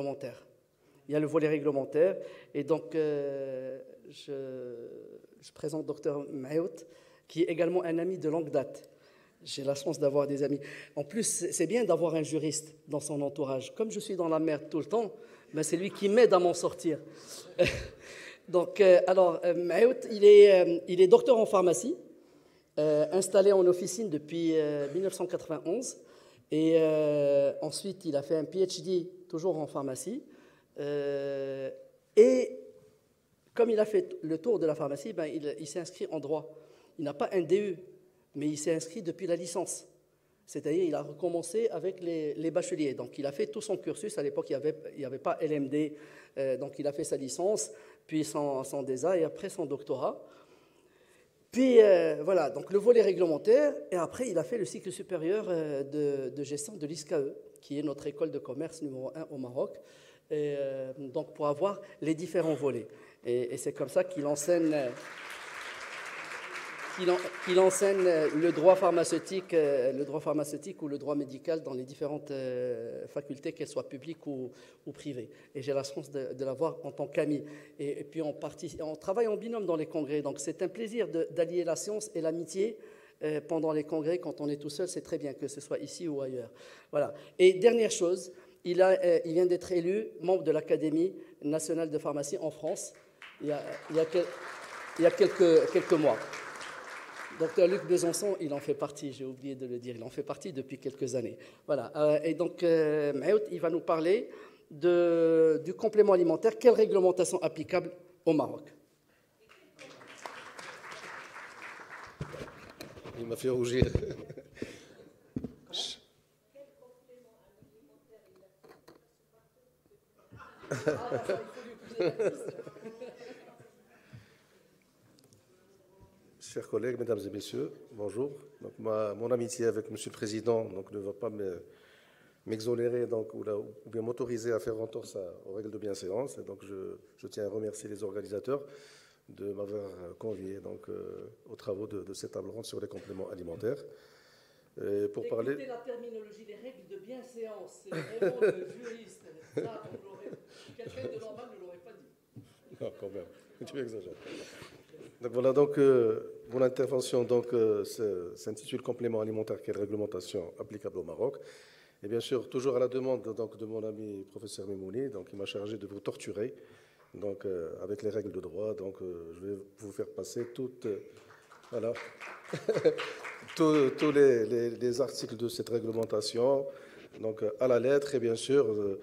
réglementaire. Il y a le volet réglementaire. Et donc, je présente Dr Mayout, qui est également un ami de longue date. J'ai la chance d'avoir des amis. En plus, c'est bien d'avoir un juriste dans son entourage. Comme je suis dans la merde tout le temps, ben c'est lui qui m'aide à m'en sortir. Donc, Mayout, il est docteur en pharmacie, installé en officine depuis 1991. Et ensuite, il a fait un PhD, toujours en pharmacie. Et comme il a fait le tour de la pharmacie, ben, il s'est inscrit en droit. Il n'a pas un DU, mais il s'est inscrit depuis la licence. C'est-à-dire il a recommencé avec les bacheliers. Donc il a fait tout son cursus. À l'époque, il n'y avait pas LMD. Donc il a fait sa licence, puis son DESA et après son doctorat. Puis voilà, donc le volet réglementaire. Et après, il a fait le cycle supérieur de gestion de l'ISCAE, qui est notre école de commerce numéro 1 au Maroc. Et, donc pour avoir les différents volets. Et c'est comme ça qu'il enseigne... Il enseigne le droit pharmaceutique ou le droit médical dans les différentes facultés, qu'elles soient publiques ou privées. Et j'ai la chance de l'avoir en tant qu'ami. Et puis on travaille en binôme dans les congrès. Donc c'est un plaisir d'allier la science et l'amitié pendant les congrès. Quand on est tout seul, c'est très bien, que ce soit ici ou ailleurs. Voilà. Et dernière chose, il vient d'être élu membre de l'Académie nationale de pharmacie en France il y a quelques mois. Docteur Luc Besançon, il en fait partie, j'ai oublié de le dire, il en fait partie depuis quelques années. Voilà. Et donc, Mayout, il va nous parler du complément alimentaire. Quelle réglementation applicable au Maroc? Il m'a fait rougir. Chers collègues, mesdames et messieurs, bonjour. Donc, mon amitié avec Monsieur le Président donc, ne va pas m'exonérer ou bien m'autoriser à faire entorse aux règles de bienséance. Et donc, je tiens à remercier les organisateurs de m'avoir convié aux travaux de cette table ronde sur les compléments alimentaires. Pour parler la terminologie, les règles de bienséance, c'est vraiment le juriste. Ça, quelqu'un de normal ne l'aurait pas dit. Non, quand même, tu exagères. Donc voilà, mon intervention s'intitule Complément alimentaire, quelle réglementation applicable au Maroc. Et bien sûr, toujours à la demande de mon ami professeur Memouni, il m'a chargé de vous torturer avec les règles de droit. Je vais vous faire passer tous les articles de cette réglementation à la lettre et bien sûr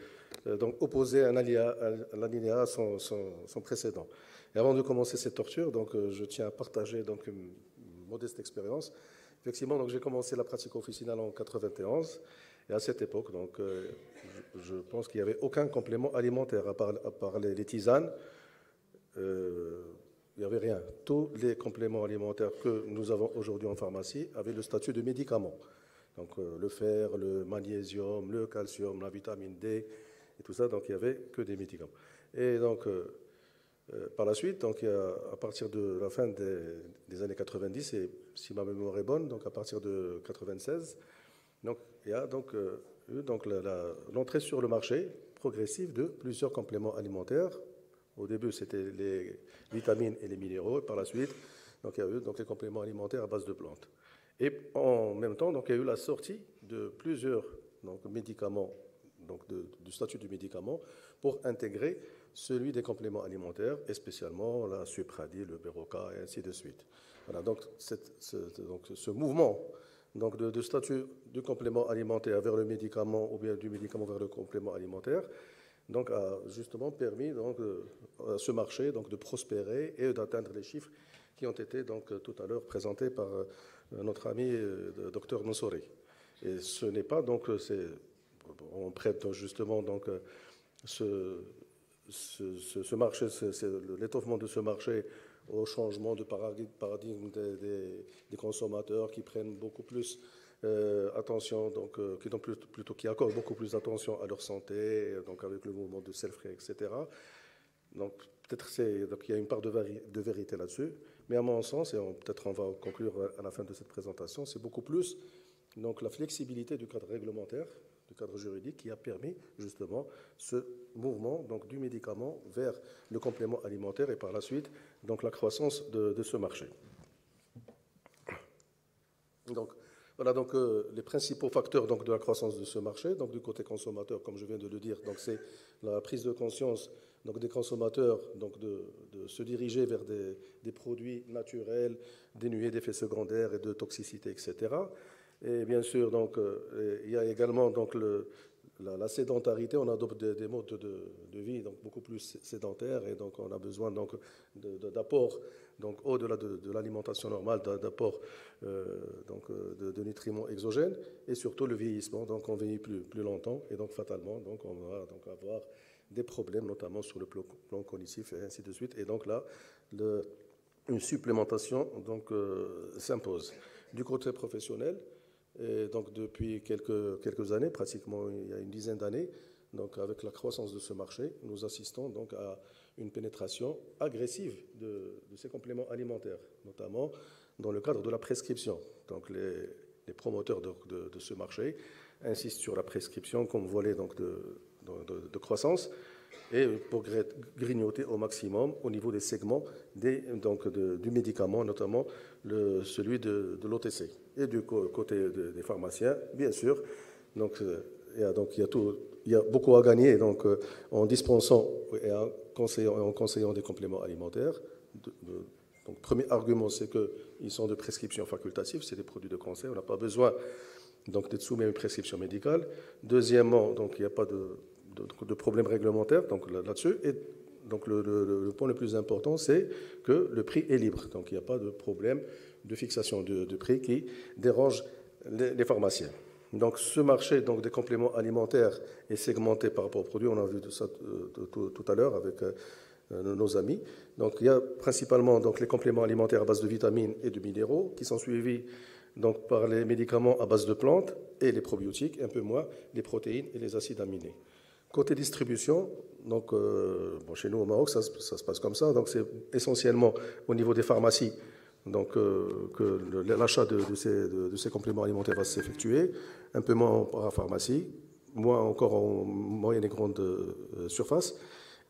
opposer un alinéa à son précédent. Et avant de commencer cette torture, je tiens à partager une modeste expérience. Effectivement, j'ai commencé la pratique officinale en 91. Et à cette époque, je pense qu'il n'y avait aucun complément alimentaire, à part les tisanes. Il n'y avait rien. Tous les compléments alimentaires que nous avons aujourd'hui en pharmacie avaient le statut de médicaments. Le fer, le magnésium, le calcium, la vitamine D, et tout ça, il n'y avait que des médicaments. Et par la suite, à partir de la fin des années 90, et si ma mémoire est bonne, à partir de 96, il y a eu l'entrée sur le marché progressive de plusieurs compléments alimentaires. Au début, c'était les vitamines et les minéraux, et par la suite, il y a eu les compléments alimentaires à base de plantes. Et en même temps, il y a eu la sortie de plusieurs médicaments, du statut du médicament, pour intégrer celui des compléments alimentaires, et spécialement la Supradil, le Beroca, et ainsi de suite. Voilà, ce mouvement de statut du complément alimentaire vers le médicament ou bien du médicament vers le complément alimentaire a justement permis à ce marché de prospérer et d'atteindre les chiffres qui ont été tout à l'heure présentés par notre ami Dr Mansouri. Et ce n'est pas on prête justement ce marché, l'étoffement de ce marché au changement de paradigme des consommateurs qui prennent beaucoup plus attention, qui accordent beaucoup plus d'attention à leur santé, avec le mouvement de self-care, etc. Peut-être qu'il y a une part de vérité là-dessus, mais à mon sens, et peut-être on va conclure à la fin de cette présentation, c'est beaucoup plus la flexibilité du cadre réglementaire du cadre juridique qui a permis justement ce mouvement donc, du médicament vers le complément alimentaire et par la suite donc, la croissance de ce marché. Donc, voilà donc, les principaux facteurs donc, de la croissance de ce marché. Donc, du côté consommateur, comme je viens de le dire, c'est la prise de conscience donc, des consommateurs donc, de se diriger vers des produits naturels, dénués d'effets secondaires et de toxicité, etc. Et bien sûr, donc, il y a également donc, la sédentarité. On adopte des modes de vie donc, beaucoup plus sédentaires et donc on a besoin donc, d'apports donc au-delà de l'alimentation normale, d'apports de nutriments exogènes et surtout le vieillissement. Donc on vieillit plus longtemps et donc fatalement donc, on va donc, avoir des problèmes, notamment sur le plan cognitif et ainsi de suite. Et donc là, une supplémentation donc, s'impose. Du côté professionnel, et donc depuis quelques années, pratiquement il y a une dizaine d'années, donc avec la croissance de ce marché, nous assistons donc à une pénétration agressive de ces compléments alimentaires, notamment dans le cadre de la prescription. Donc les promoteurs de ce marché insistent sur la prescription comme volet donc de croissance et pour grignoter au maximum au niveau des segments du médicament, notamment celui de l'OTC. Et du côté des pharmaciens, bien sûr, donc, il y a beaucoup à gagner donc, en dispensant et en conseillant des compléments alimentaires. Donc, premier argument, c'est qu'ils sont de prescription facultative, c'est des produits de conseil, on n'a pas besoin donc, d'être soumis à une prescription médicale. Deuxièmement, donc, il n'y a pas de problème réglementaire donc, là-dessus. Et donc, le point le plus important, c'est que le prix est libre. Donc, il n'y a pas de problème de fixation de prix qui dérange les pharmaciens. Donc, ce marché donc, des compléments alimentaires est segmenté par rapport aux produits. On a vu de ça tout à l'heure avec nos amis. Donc, il y a principalement donc, les compléments alimentaires à base de vitamines et de minéraux qui sont suivis donc, par les médicaments à base de plantes et les probiotiques, un peu moins les protéines et les acides aminés. Côté distribution, donc, chez nous au Maroc, ça se passe comme ça. Donc, c'est essentiellement au niveau des pharmacies donc, que l'achat de ces compléments alimentaires va s'effectuer, un peu moins en parapharmacie, moins encore en moyenne et grande surface.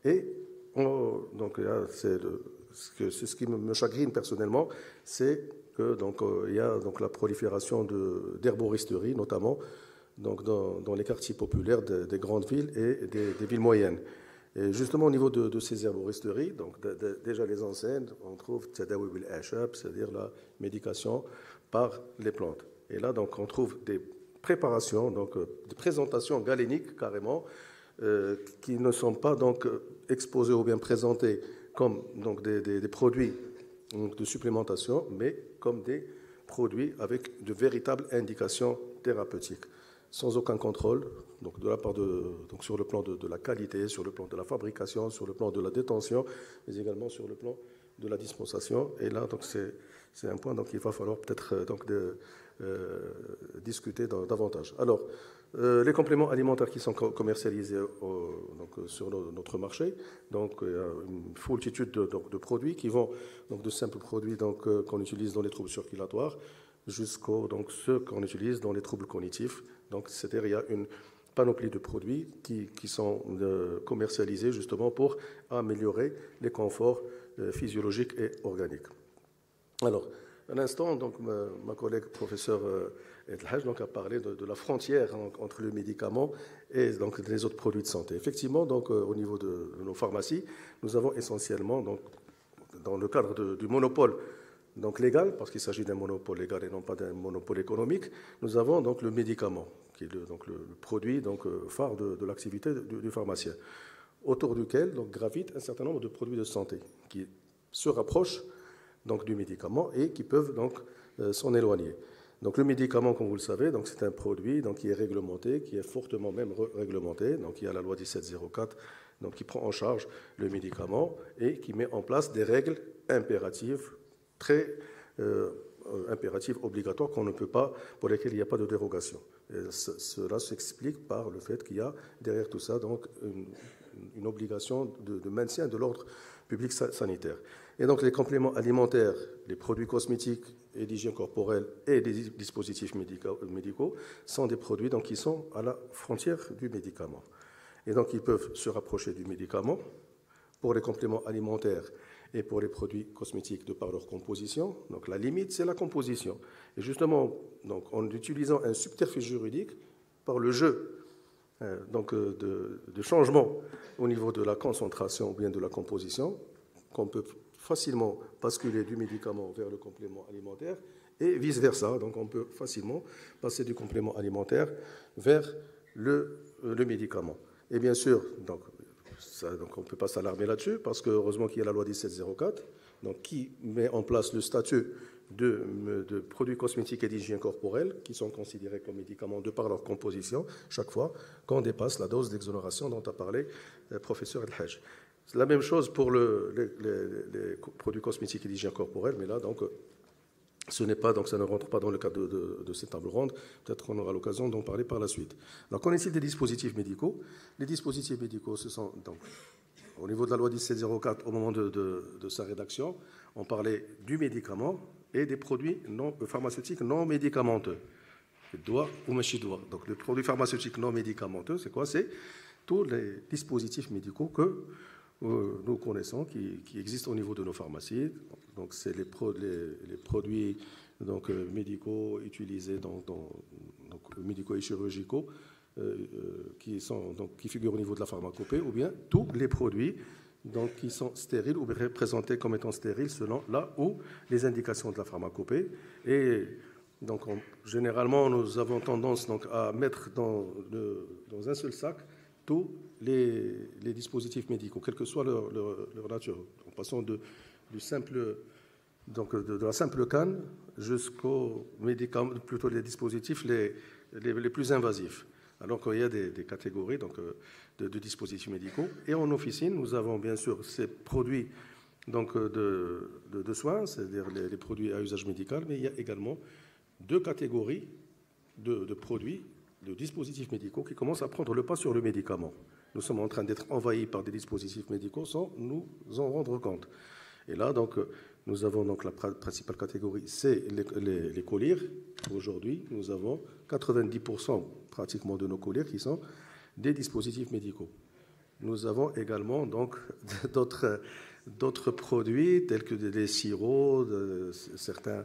Et donc, c'est ce qui me chagrine personnellement, c'est que donc, il y a donc, la prolifération d'herboristeries, notamment donc, dans les quartiers populaires des grandes villes et des villes moyennes. Et justement, au niveau de ces herboristeries, donc déjà les enseignes, on trouve Tadawi bil Ashab, c'est-à-dire la médication par les plantes. Et là, donc, on trouve des préparations, donc des présentations galéniques carrément, qui ne sont pas donc exposées ou bien présentées comme donc, des produits de supplémentation, mais comme des produits avec de véritables indications thérapeutiques, sans aucun contrôle, donc de la part donc sur le plan de la qualité, sur le plan de la fabrication, sur le plan de la détention, mais également sur le plan de la dispensation. Et là, donc c'est un point donc il va falloir peut-être donc discuter davantage. Alors, les compléments alimentaires qui sont commercialisés donc, sur notre marché, donc il y a une foultitude de produits qui vont donc de simples produits donc qu'on utilise dans les troubles circulatoires jusqu'aux donc ceux qu'on utilise dans les troubles cognitifs. Donc, c'est-à-dire il y a une panoplie de produits qui sont commercialisés justement pour améliorer les conforts physiologiques et organiques. Alors, un instant, donc, ma collègue professeur Edlhaj donc, a parlé de la frontière entre le médicament et donc, les autres produits de santé. Effectivement, donc, au niveau de nos pharmacies, nous avons essentiellement, donc, dans le cadre du monopole donc légal, parce qu'il s'agit d'un monopole légal et non pas d'un monopole économique, nous avons donc le médicament, qui est le produit donc, phare de l'activité du pharmacien, autour duquel donc, gravitent un certain nombre de produits de santé qui se rapprochent donc, du médicament et qui peuvent donc, s'en éloigner. Donc, le médicament, comme vous le savez, donc, c'est un produit donc, qui est réglementé, qui est fortement même réglementé. Donc, il y a la loi 1704 donc, qui prend en charge le médicament et qui met en place des règles impératives très impératifs, obligatoires, qu'on ne peut pas, pour lesquels il n'y a pas de dérogation. Et cela s'explique par le fait qu'il y a derrière tout ça donc une obligation de maintien de l'ordre public sanitaire. Et donc les compléments alimentaires, les produits cosmétiques et d'hygiène corporelle et des dispositifs médicaux sont des produits donc, qui sont à la frontière du médicament. Et donc ils peuvent se rapprocher du médicament pour les compléments alimentaires et pour les produits cosmétiques de par leur composition. Donc la limite, c'est la composition. Et justement, donc, en utilisant un subterfuge juridique par le jeu de changement au niveau de la concentration ou bien de la composition, qu'on peut facilement basculer du médicament vers le complément alimentaire et vice-versa. Donc on peut facilement passer du complément alimentaire vers le médicament. Et bien sûr, donc on ne peut pas s'alarmer là-dessus, parce que heureusement qu'il y a la loi 1704, donc, qui met en place le statut de produits cosmétiques et d'hygiène corporelle, qui sont considérés comme médicaments de par leur composition, chaque fois qu'on dépasse la dose d'exonération dont a parlé le professeur El Hajj. C'est la même chose pour les produits cosmétiques et d'hygiène corporelle, mais là, donc, ça ne rentre pas dans le cadre de cette table ronde. Peut-être qu'on aura l'occasion d'en parler par la suite. Donc, on ici des dispositifs médicaux. Les dispositifs médicaux, ce sont donc, au niveau de la loi 1704, au moment de sa rédaction, on parlait du médicament et des produits pharmaceutiques non médicamenteux. Doigt ou machidoigt. Donc, les produits pharmaceutiques non médicamenteux, c'est quoi? C'est tous les dispositifs médicaux que nous connaissons, qui existent au niveau de nos pharmacies. Donc, c'est les produits donc, médicaux utilisés, médicaux et chirurgicaux, qui figurent au niveau de la pharmacopée, ou bien tous les produits donc, qui sont stériles ou présentés comme étant stériles selon là où les indications de la pharmacopée. Et donc, généralement, nous avons tendance donc, à mettre dans un seul sac tous les dispositifs médicaux, quelle que soit leur nature, en passant de la simple canne jusqu'aux médicaments, plutôt les dispositifs les plus invasifs. Alors qu'il y a des catégories donc, de dispositifs médicaux. Et en officine, nous avons bien sûr ces produits donc, de soins, c'est-à-dire les produits à usage médical, mais il y a également deux catégories de produits, de dispositifs médicaux qui commencent à prendre le pas sur le médicament. Nous sommes en train d'être envahis par des dispositifs médicaux sans nous en rendre compte. Et là, donc, nous avons donc la principale catégorie, c'est les collyres. Aujourd'hui, nous avons 90% pratiquement de nos collyres qui sont des dispositifs médicaux. Nous avons également donc d'autres produits tels que des sirops, certains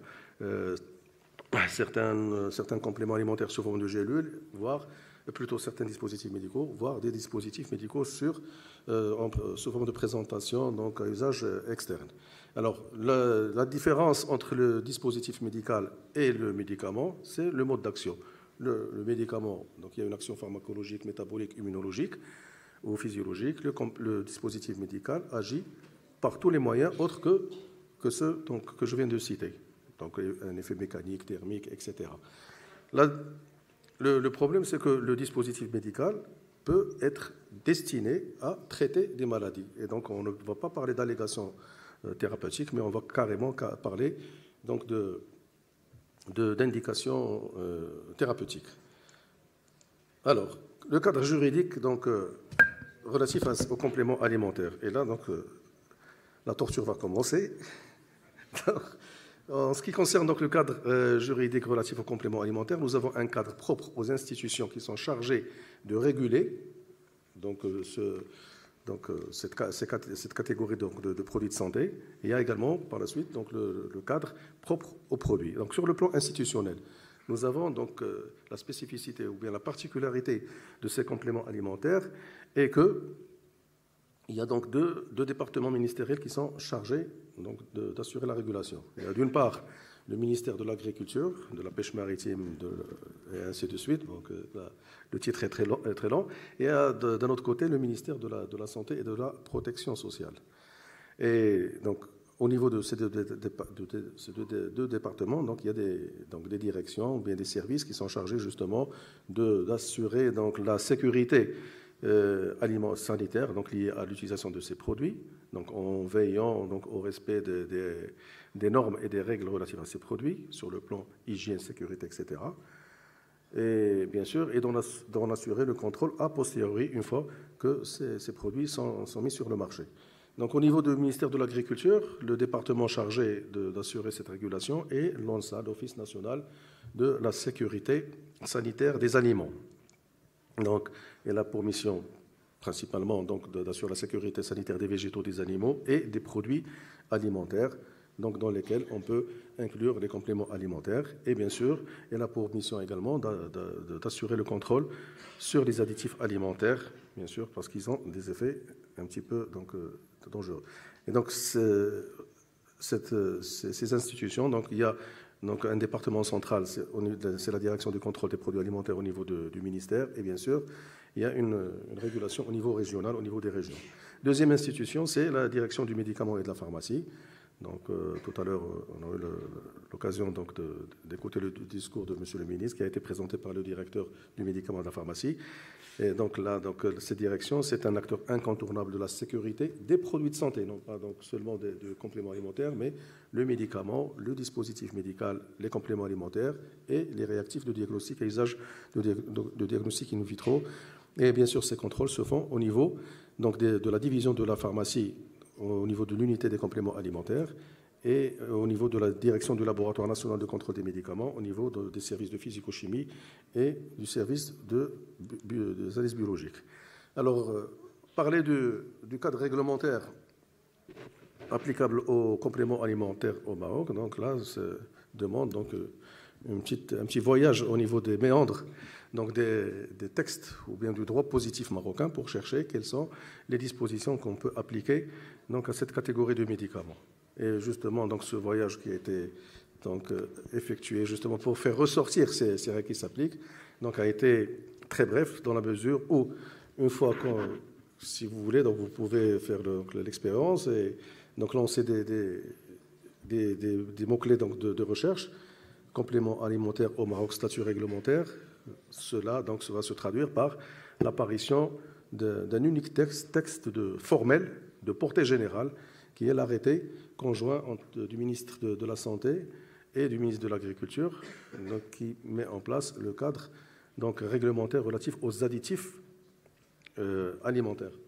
compléments alimentaires sous forme de gélules, voire plutôt certains dispositifs médicaux, voire des dispositifs médicaux sous forme de présentation donc à usage externe. Alors, la différence entre le dispositif médical et le médicament, c'est le mode d'action. Le médicament, donc il y a une action pharmacologique, métabolique, immunologique ou physiologique. Le dispositif médical agit par tous les moyens autres que ceux donc, que je viens de citer. Donc, un effet mécanique, thermique, etc. Là, le problème, c'est que le dispositif médical peut être destiné à traiter des maladies. Et donc, on ne va pas parler d'allégations thérapeutiques, mais on va carrément parler donc d'indications thérapeutiques. Alors, le cadre juridique donc, relatif aux compléments alimentaires. Et là, donc, la torture va commencer. En ce qui concerne donc le cadre juridique relatif aux compléments alimentaires, nous avons un cadre propre aux institutions qui sont chargées de réguler donc, cette catégorie donc, de produits de santé. Et il y a également par la suite donc, le cadre propre aux produits. Donc, sur le plan institutionnel, nous avons donc la spécificité ou bien la particularité de ces compléments alimentaires et qu'il y a donc deux départements ministériels qui sont chargés donc, d'assurer la régulation. Il y a d'une part le ministère de l'Agriculture, de la Pêche maritime, et ainsi de suite. Donc, le titre est très long. Et d'un autre côté, le ministère de la Santé et de la Protection sociale. Et donc, au niveau de ces deux départements, donc, il y a des directions, ou bien des services qui sont chargés justement d'assurer donc, la sécurité aliments sanitaires donc liés à l'utilisation de ces produits, donc en veillant donc, au respect des normes et des règles relatives à ces produits sur le plan hygiène, sécurité, etc. et bien sûr, et d'en assurer le contrôle a posteriori, une fois que ces produits sont mis sur le marché. Donc, au niveau du ministère de l'Agriculture, le département chargé d'assurer cette régulation est l'ONSA, l'Office national de la sécurité sanitaire des aliments. Donc, elle a pour mission principalement d'assurer la sécurité sanitaire des végétaux, des animaux et des produits alimentaires, donc dans lesquels on peut inclure les compléments alimentaires. Et bien sûr, elle a pour mission également d'assurer le contrôle sur les additifs alimentaires, bien sûr, parce qu'ils ont des effets un petit peu dangereux. Et donc, ces institutions, donc, il y a donc un département central, c'est la direction du contrôle des produits alimentaires au niveau du ministère, et bien sûr, il y a une régulation au niveau régional, au niveau des régions. Deuxième institution, c'est la direction du médicament et de la pharmacie. Donc, tout à l'heure, on a eu l'occasion d'écouter le discours de M. le ministre qui a été présenté par le directeur du médicament et de la pharmacie. Et donc là, cette direction, c'est un acteur incontournable de la sécurité des produits de santé, non pas donc seulement des compléments alimentaires, mais le médicament, le dispositif médical, les compléments alimentaires et les réactifs de diagnostic à usage de diagnostic in vitro. Et bien sûr, ces contrôles se font au niveau donc, de la division de la pharmacie, au niveau de l'unité des compléments alimentaires et au niveau de la direction du laboratoire national de contrôle des médicaments, au niveau des services de physico-chimie et du service des analyses biologiques. Alors, parler du cadre réglementaire applicable aux compléments alimentaires au Maroc, donc là, ça demande donc un petit voyage au niveau des méandres donc des textes ou bien du droit positif marocain pour chercher quelles sont les dispositions qu'on peut appliquer donc, à cette catégorie de médicaments. Et justement, donc, ce voyage qui a été donc, effectué justement pour faire ressortir ces règles qui s'appliquent donc, a été très bref dans la mesure où, une fois si vous voulez, donc, vous pouvez faire l'expérience et donc, lancer des mots-clés donc, de recherche, compléments alimentaires au Maroc, statut réglementaire. Cela donc, va se traduire par l'apparition d'un unique texte formel de portée générale qui est l'arrêté conjoint du ministre de la Santé et du ministre de l'Agriculture qui met en place le cadre donc, réglementaire relatif aux additifs alimentaires.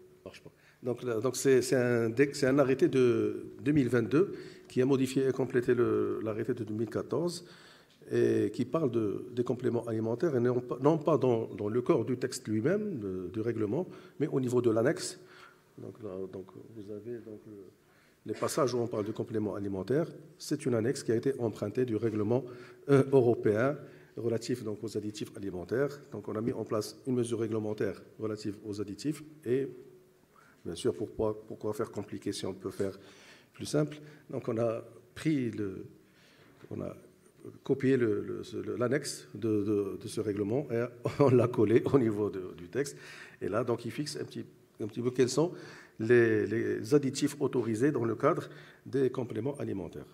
Donc c'est un arrêté de 2022 qui a modifié et complété l'arrêté de 2014 et qui parle des compléments alimentaires, et non pas dans le corps du texte lui-même, du règlement, mais au niveau de l'annexe. Donc vous avez les passages où on parle de compléments alimentaires. C'est une annexe qui a été empruntée du règlement européen relatif donc, aux additifs alimentaires. Donc on a mis en place une mesure réglementaire relative aux additifs et, bien sûr, pourquoi faire compliqué si on peut faire plus simple. Donc on a copié l'annexe de ce règlement et on l'a collé au niveau du texte. Et là, donc, il fixe un petit peu quels sont les additifs autorisés dans le cadre des compléments alimentaires.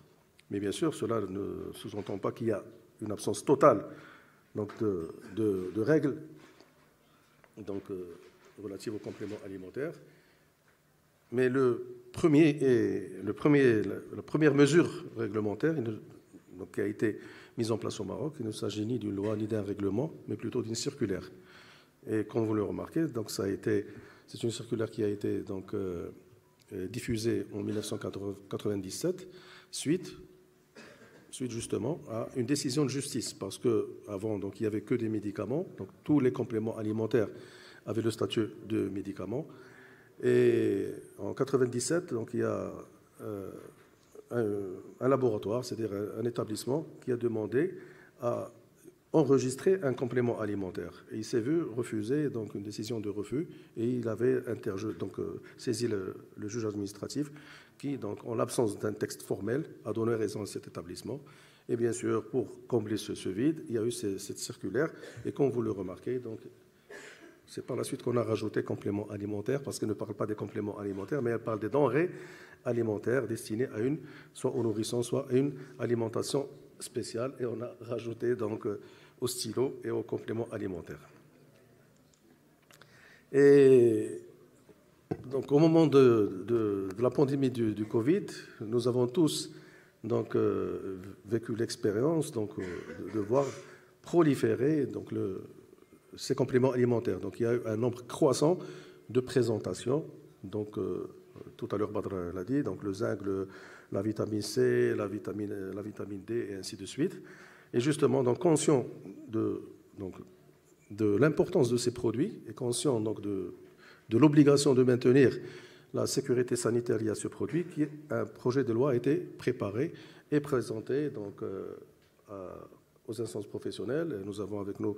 Mais bien sûr, cela ne sous-entend pas qu'il y a une absence totale donc, de règles donc, relatives aux compléments alimentaires. Mais la première mesure réglementaire donc, qui a été mise en place au Maroc, il ne s'agit ni d'une loi ni d'un règlement, mais plutôt d'une circulaire. Et comme vous le remarquez, donc c'est une circulaire qui a été donc, diffusée en 1997, suite justement à une décision de justice, parce qu'avant, il n'y avait que des médicaments, donc tous les compléments alimentaires avaient le statut de médicaments. Et en 1997, donc, il y a un laboratoire, c'est-à-dire un établissement qui a demandé à enregistrer un complément alimentaire. Et il s'est vu refuser donc, une décision de refus et il avait saisi le juge administratif qui, donc, en l'absence d'un texte formel, a donné raison à cet établissement. Et bien sûr, pour combler ce vide, il y a eu cette circulaire. Et comme vous le remarquez, donc, c'est par la suite qu'on a rajouté compléments alimentaires, parce qu'elle ne parle pas des compléments alimentaires, mais elle parle des denrées alimentaires destinées soit aux nourrissons, soit à une alimentation spéciale. Et on a rajouté donc au stylo et aux compléments alimentaires. Et donc au moment de la pandémie du Covid, nous avons tous donc vécu l'expérience donc de voir proliféré donc, ces compléments alimentaires. Donc il y a eu un nombre croissant de présentations. Donc, tout à l'heure, Badr l'a dit, donc le zinc, la vitamine C, la vitamine D, et ainsi de suite. Et justement, donc, conscient de l'importance de ces produits et conscient donc, de l'obligation de maintenir la sécurité sanitaire liée à ce produit, un projet de loi a été préparé et présenté donc, aux instances professionnelles. Et nous avons avec nous M.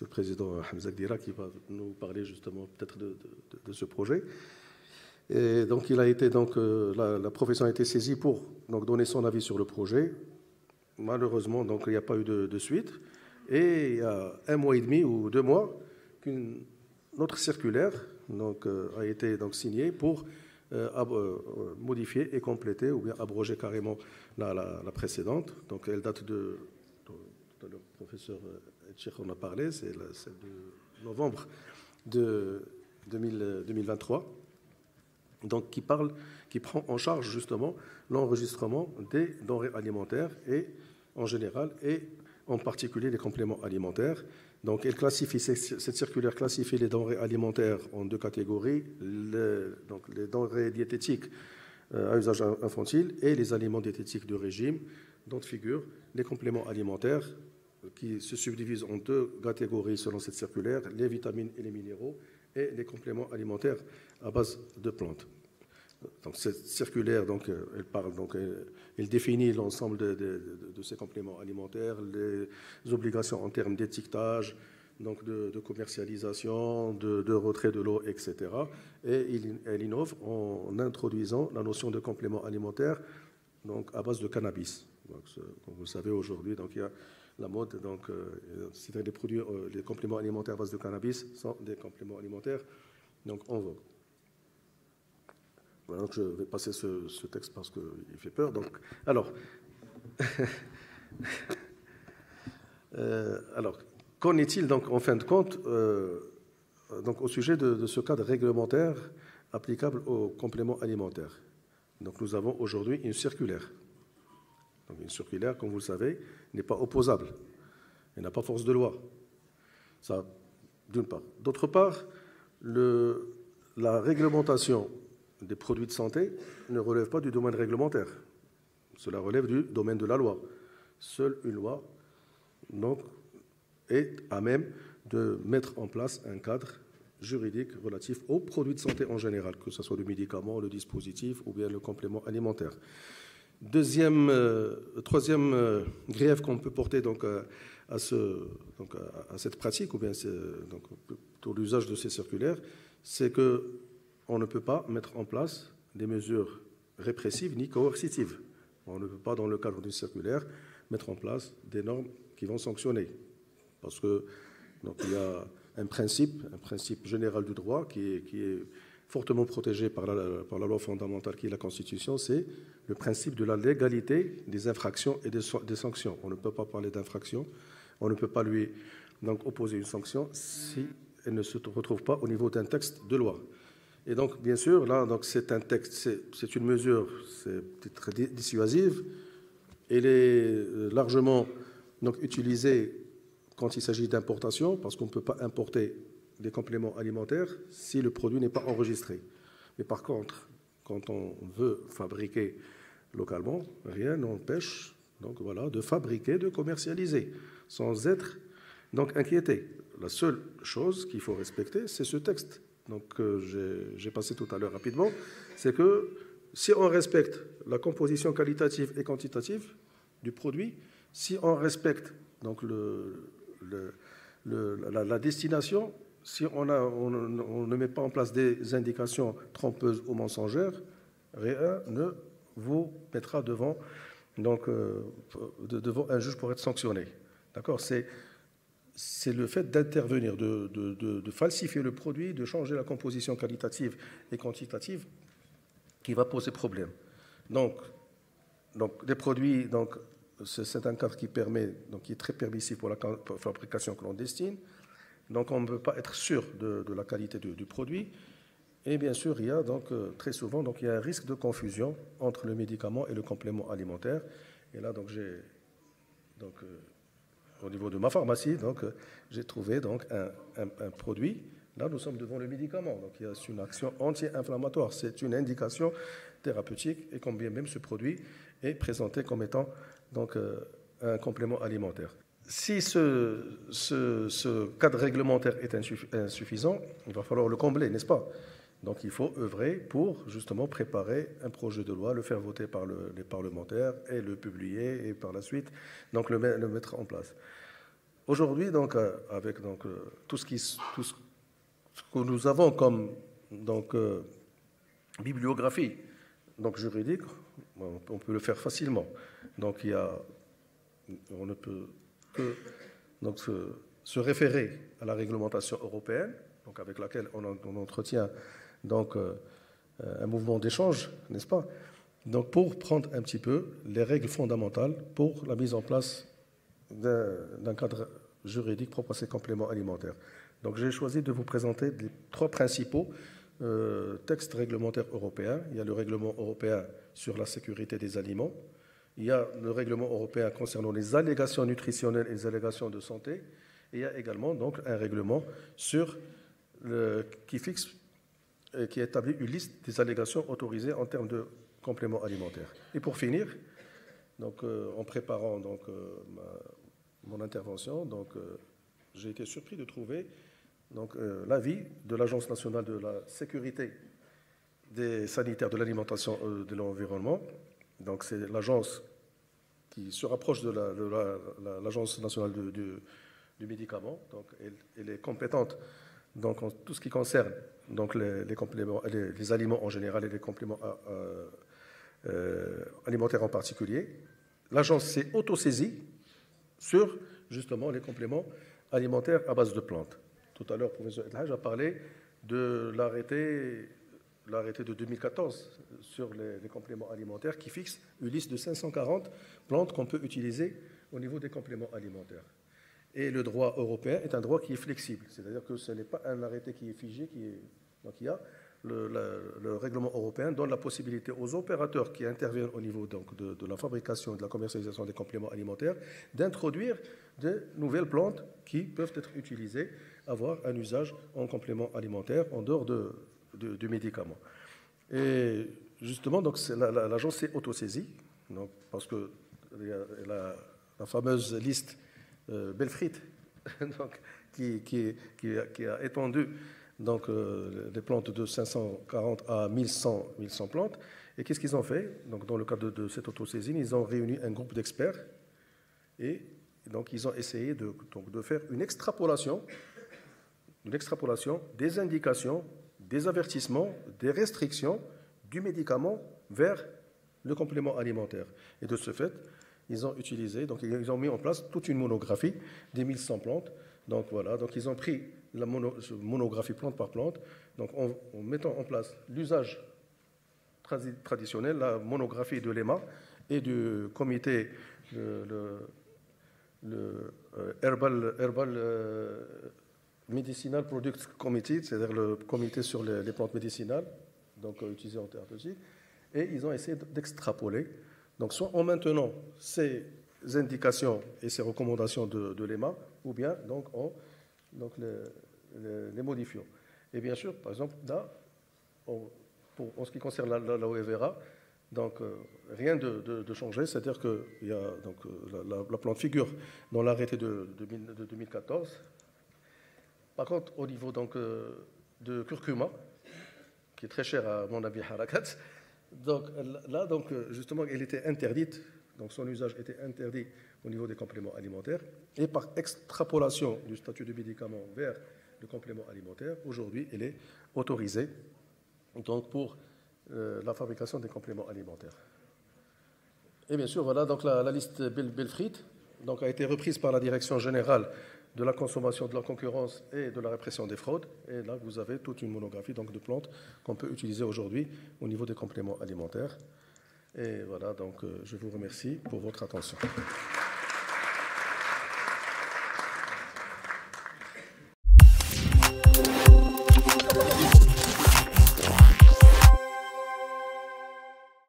le Président Hamza Gdira qui va nous parler justement peut-être de ce projet. Et donc, la profession a été saisie pour donc, donner son avis sur le projet. Malheureusement, donc, il n'y a pas eu de suite. Et il y a 1 mois et demi ou 2 mois qu'une autre circulaire donc, a été donc, signée pour modifier et compléter ou bien abroger carrément la précédente. Donc, elle date de tout à l'heure, le professeur Etchekh en a parlé, c'est celle de novembre de 2023. Donc, qui prend en charge justement l'enregistrement des denrées alimentaires et en général et en particulier les compléments alimentaires. Donc, cette circulaire classifie les denrées alimentaires en 2 catégories, les denrées diététiques à usage infantile et les aliments diététiques de régime, dont figurent les compléments alimentaires qui se subdivisent en 2 catégories selon cette circulaire, les vitamines et les minéraux, et les compléments alimentaires à base de plantes. Donc, cette circulaire, donc, elle définit l'ensemble de ces compléments alimentaires, les obligations en termes d'étiquetage, donc de commercialisation, de retrait de l'eau, etc. Et elle innove en introduisant la notion de complément alimentaire donc, à base de cannabis. Donc, comme vous le savez aujourd'hui, donc, il y a la mode, donc, c'est des produits, les compléments alimentaires à base de cannabis sont des compléments alimentaires donc, en vogue. Voilà, donc je vais passer ce texte parce qu'il fait peur. Donc, alors, qu'en est-il donc en fin de compte donc, au sujet de ce cadre réglementaire applicable aux compléments alimentaires? Donc, nous avons aujourd'hui une circulaire. Donc, une circulaire, comme vous le savez, n'est pas opposable. Elle n'a pas force de loi. Ça, d'une part. D'autre part, la réglementation des produits de santé ne relève pas du domaine réglementaire. Cela relève du domaine de la loi. Seule une loi donc, est à même de mettre en place un cadre juridique relatif aux produits de santé en général, que ce soit le médicament, le dispositif ou bien le complément alimentaire. Troisième grief qu'on peut porter donc, à cette pratique, ou bien donc, pour l'usage de ces circulaires, c'est qu'on ne peut pas mettre en place des mesures répressives ni coercitives. On ne peut pas, dans le cadre d'une circulaire, mettre en place des normes qui vont sanctionner. Parce que donc, il y a un principe général du droit qui est fortement protégé par la loi fondamentale qui est la Constitution, c'est le principe de la légalité des infractions et des sanctions. On ne peut pas parler d'infraction, on ne peut pas lui donc, opposer une sanction si elle ne se retrouve pas au niveau d'un texte de loi. Et donc, bien sûr, là, donc, c'est un texte, c'est une mesure, c'est très dissuasive. Elle est largement donc, utilisée quand il s'agit d'importation, parce qu'on ne peut pas importer des compléments alimentaires si le produit n'est pas enregistré. Mais par contre, quand on veut fabriquer localement, rien n'empêche donc, voilà, de fabriquer, de commercialiser, sans être donc, inquiété. La seule chose qu'il faut respecter, c'est ce texte donc, que j'ai passé tout à l'heure rapidement, c'est que si on respecte la composition qualitative et quantitative du produit, si on respecte donc, la destination, si on ne met pas en place des indications trompeuses ou mensongères, rien ne vous mettra devant un juge pour être sanctionné. D'accord ? C'est le fait d'intervenir, de falsifier le produit, de changer la composition qualitative et quantitative qui va poser problème. Donc des produits, donc, c'est un cadre qui est très permissif pour la fabrication clandestine. Donc on ne peut pas être sûr de la qualité du produit. Et bien sûr, il y a donc très souvent il y a un risque de confusion entre le médicament et le complément alimentaire. Et là, donc j'ai au niveau de ma pharmacie, donc, j'ai trouvé donc, un produit. Là, nous sommes devant le médicament. Donc, il y a une action anti-inflammatoire. C'est une indication thérapeutique et combien même ce produit est présenté comme étant donc, un complément alimentaire. Si ce cadre réglementaire est insuffisant, il va falloir le combler, n'est-ce pas? Donc il faut œuvrer pour justement préparer un projet de loi, le faire voter par les parlementaires et le publier et par la suite donc le mettre en place. Aujourd'hui, donc, avec donc, tout ce que nous avons comme donc, bibliographie donc, juridique, on peut le faire facilement. Donc on ne peut que donc, se référer à la réglementation européenne, donc, avec laquelle on entretient donc, un mouvement d'échange, n'est-ce pas? Donc, pour prendre un petit peu les règles fondamentales pour la mise en place d'un cadre juridique propre à ces compléments alimentaires. Donc, j'ai choisi de vous présenter les 3 principaux textes réglementaires européens. Il y a le règlement européen sur la sécurité des aliments. Il y a le règlement européen concernant les allégations nutritionnelles et les allégations de santé. Et il y a également donc, un règlement qui établit une liste des allégations autorisées en termes de compléments alimentaires. Et pour finir, donc, en préparant donc, mon intervention, donc, j'ai été surpris de trouver donc, l'avis de l'Agence nationale de la sécurité des sanitaires de l'alimentation et de l'environnement. Donc, c'est l'agence qui se rapproche de l'Agence nationale du médicament. Donc, elle est compétente donc, en tout ce qui concerne donc, les compléments, les aliments en général et les compléments alimentaires en particulier. L'agence s'est autosaisie sur justement les compléments alimentaires à base de plantes. Tout à l'heure, le professeur Elhaj a parlé de l'arrêté de 2014 sur les compléments alimentaires qui fixe une liste de 540 plantes qu'on peut utiliser au niveau des compléments alimentaires. Et le droit européen est un droit qui est flexible, c'est-à-dire que ce n'est pas un arrêté qui est figé, donc il y a le règlement européen donne la possibilité aux opérateurs qui interviennent au niveau donc, de la fabrication et de la commercialisation des compléments alimentaires d'introduire de nouvelles plantes qui peuvent être utilisées, avoir un usage en complément alimentaire en dehors du médicament. Et justement, donc, l'agence s'est autosaisie, donc, parce que la fameuse liste Belfrit donc, qui a étendu donc, les plantes de 540 à 1100 plantes. Et qu'est-ce qu'ils ont fait? Donc, dans le cadre de cette autosaisine, ils ont réuni un groupe d'experts et donc, ils ont essayé de faire une extrapolation des indications, des avertissements, des restrictions du médicament vers le complément alimentaire. Et de ce fait, ils ont utilisé, donc ils ont mis en place toute une monographie des 1100 plantes. Donc voilà, donc ils ont pris la monographie plante par plante, donc en mettant en place l'usage traditionnel, la monographie de l'EMA et du comité, le Herbal Medicinal Product Committee, c'est-à-dire le comité sur les plantes médicinales, donc utilisées en thérapeutique, et ils ont essayé d'extrapoler, donc soit en maintenant ces indications et ces recommandations de l'EMA, ou bien donc en les modifiant. Et bien sûr, par exemple, là, en ce qui concerne l'aloe vera, donc rien de changé, c'est-à-dire que la plante figure dans l'arrêté de 2014. Par contre, au niveau donc, de curcuma, qui est très cher à mon ami Harakat, donc là, donc, justement, elle était interdite, donc son usage était interdit au niveau des compléments alimentaires, et par extrapolation du statut de médicament vers le complément alimentaire, aujourd'hui, elle est autorisée donc, pour la fabrication des compléments alimentaires. Et bien sûr, voilà, donc la liste Belfrit donc, a été reprise par la Direction générale de la consommation, de la concurrence et de la répression des fraudes. Et là, vous avez toute une monographie donc, de plantes qu'on peut utiliser aujourd'hui au niveau des compléments alimentaires. Et voilà, donc je vous remercie pour votre attention.